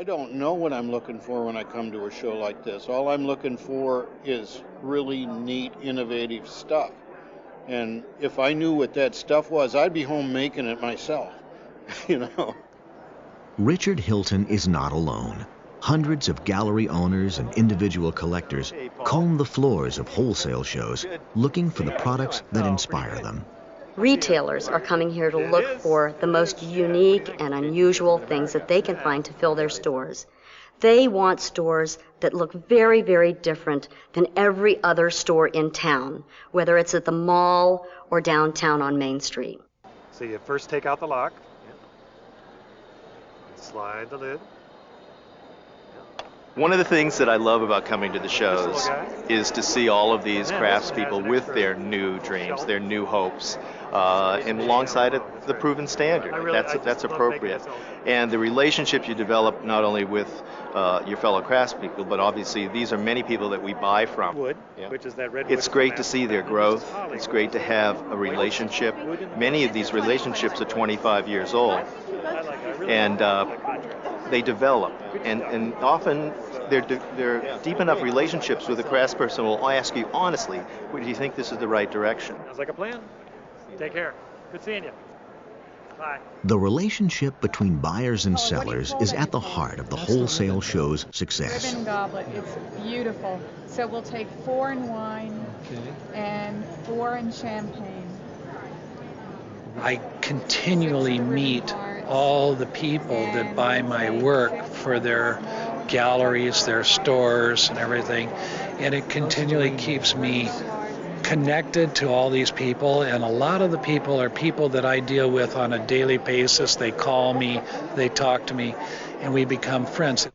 I don't know what I'm looking for when I come to a show like this. All I'm looking for is really neat, innovative stuff. And if I knew what that stuff was, I'd be home making it myself, you know. Richard Hilton is not alone. Hundreds of gallery owners and individual collectors comb the floors of wholesale shows looking for the products that inspire them. Retailers are coming here to look for the most unique and unusual things that they can find to fill their stores. They want stores that look very, very different than every other store in town, whether it's at the mall or downtown on Main Street. So you first take out the lock, slide the lid. One of the things that I love about coming to the shows is to see all of these craftspeople with their new dreams, their new hopes, and alongside it, the proven standard. That's appropriate. And the relationship you develop not only with your fellow craftspeople, but obviously these are many people that we buy from. Wood, which is that red It's wood great to see their growth. It's great to have a relationship. Many of these relationships are 25 years old, and they develop, and often they're deep enough relationships with a craftsperson will ask you honestly, do you think this is the right direction? Sounds like a plan. Take care. Good seeing you. Bye. The relationship between buyers and sellers is at the heart of the wholesale show's success. Ribbon goblet, it's beautiful. So we'll take 4 in wine and 4 in champagne. I continually meet all the people that buy my work for their galleries, their stores and everything, and it continually keeps me connected to all these people, and a lot of the people are people that I deal with on a daily basis. They call me, they talk to me, and we become friends.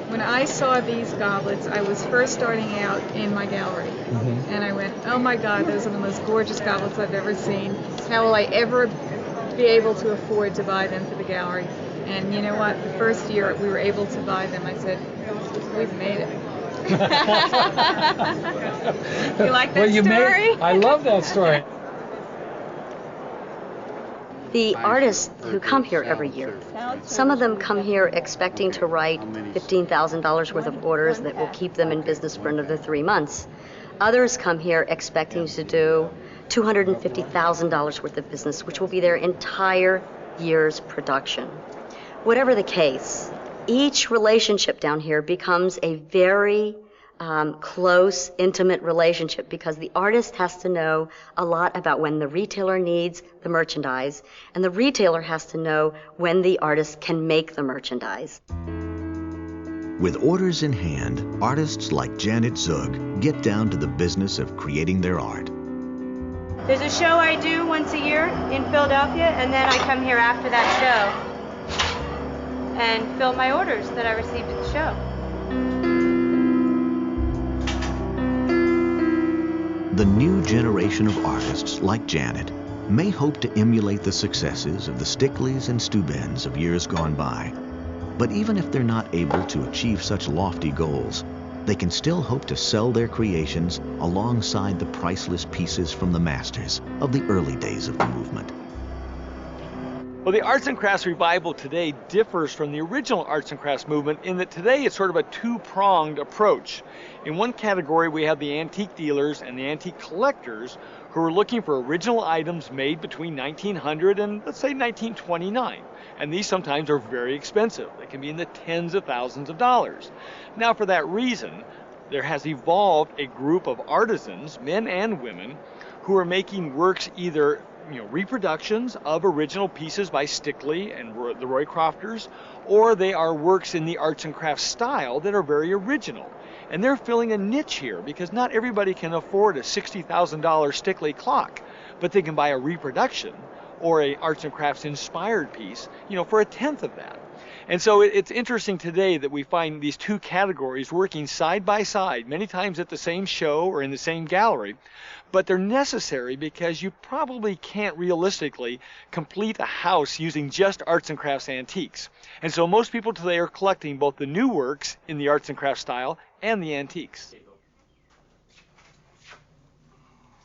When I saw these goblets, I was first starting out in my gallery, and I went, oh my God, those are the most gorgeous goblets I've ever seen. How will I ever be able to afford to buy them for the gallery? And you know what, the first year we were able to buy them, I said, we've made it. You like that story? I love that story. The artists who come here every year, some of them come here expecting to write $15,000 worth of orders that will keep them in business for another 3 months. Others come here expecting to do $250,000 worth of business, which will be their entire year's production. Whatever the case, each relationship down here becomes a very close, intimate relationship because the artist has to know a lot about when the retailer needs the merchandise, and the retailer has to know when the artist can make the merchandise. With orders in hand, artists like Janet Zug get down to the business of creating their art. There's a show I do once a year in Philadelphia, and then I come here after that show and fill my orders that I received at the show. The new generation of artists like Janet may hope to emulate the successes of the Stickleys and Steubens of years gone by. But even if they're not able to achieve such lofty goals, they can still hope to sell their creations alongside the priceless pieces from the masters of the early days of the movement. Well, the arts and crafts revival today differs from the original arts and crafts movement in that today it's sort of a two-pronged approach. In one category, we have the antique dealers and the antique collectors who are looking for original items made between 1900 and, let's say, 1929. And these sometimes are very expensive. They can be in the tens of thousands of dollars. Now, for that reason, there has evolved a group of artisans, men and women, who are making works either reproductions of original pieces by Strickley and the Roycrofters, or they are works in the arts and crafts style that are very original. And they're filling a niche here because not everybody can afford a $60,000 Strickley clock, but they can buy a reproduction or a arts and crafts inspired piece, for a tenth of that. And so it's interesting today that we find these two categories working side by side, many times at the same show or in the same gallery, but they're necessary because you probably can't realistically complete a house using just arts and crafts antiques. And so most people today are collecting both the new works in the arts and crafts style and the antiques.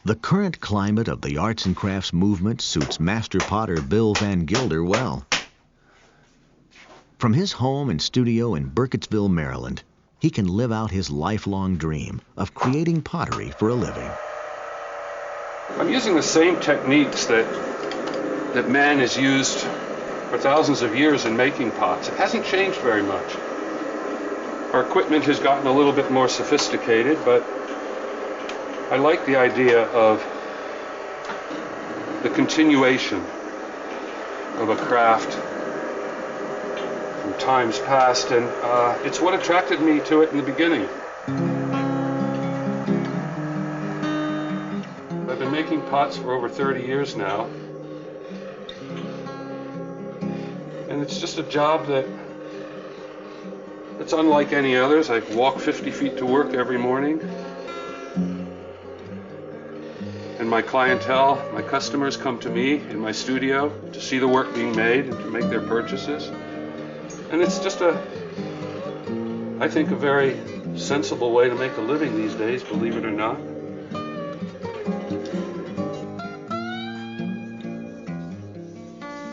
The current climate of the arts and crafts movement suits master potter Bill Van Gilder well. From his home and studio in Burkittsville, Maryland, he can live out his lifelong dream of creating pottery for a living. I'm using the same techniques that man has used for thousands of years in making pots. It hasn't changed very much. Our equipment has gotten a little bit more sophisticated, but I like the idea of the continuation of a craft from times past, and it's what attracted me to it in the beginning. I've been making pots for over 30 years now, and it's just a job that's unlike any others. I walk 50 feet to work every morning, and my clientele, my customers, come to me in my studio to see the work being made and to make their purchases. And it's just I think, a very sensible way to make a living these days, believe it or not.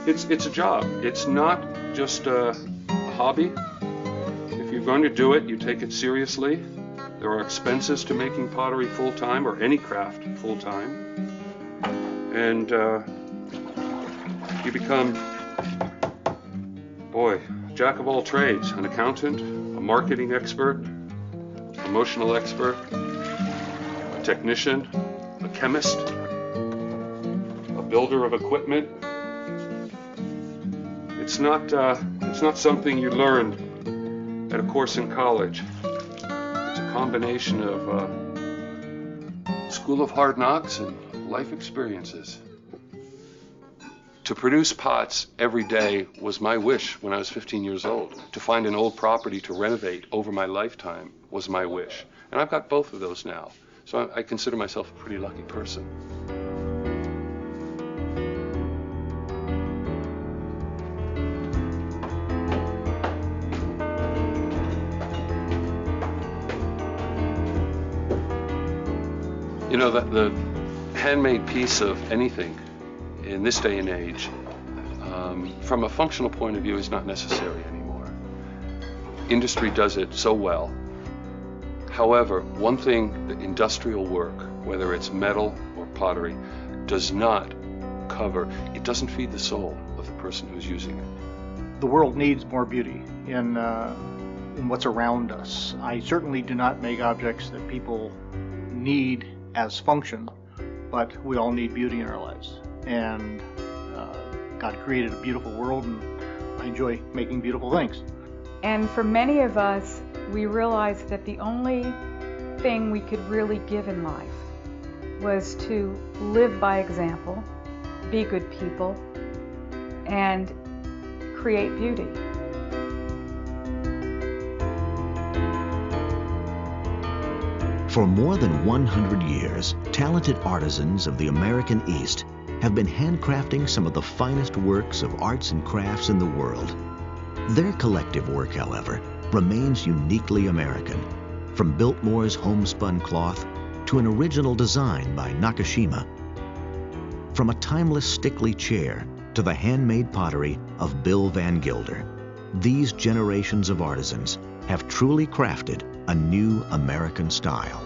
It's a job. It's not just a hobby. If you're going to do it, you take it seriously. There are expenses to making pottery full-time, or any craft full-time. And you become, jack of all trades, an accountant, a marketing expert, emotional expert, a technician, a chemist, a builder of equipment. It's not something you learn at a course in college. It's a combination of school of hard knocks and life experiences. To produce pots every day was my wish when I was 15 years old. To find an old property to renovate over my lifetime was my wish. And I've got both of those now. So I consider myself a pretty lucky person. You know, the handmade piece of anything in this day and age, from a functional point of view, is not necessary anymore. Industry does it so well. However, one thing that industrial work, whether it's metal or pottery, does not cover, it doesn't feed the soul of the person who's using it. The world needs more beauty in what's around us. I certainly do not make objects that people need as function, but we all need beauty in our lives. And God created a beautiful world, and I enjoy making beautiful things. And for many of us, we realized that the only thing we could really give in life was to live by example, be good people, and create beauty. For more than 100 years, talented artisans of the American East have been handcrafting some of the finest works of arts and crafts in the world. Their collective work, however, remains uniquely American, from Biltmore's homespun cloth to an original design by Nakashima. From a timeless Strickley chair to the handmade pottery of Bill Van Gilder, these generations of artisans have truly crafted a new American style.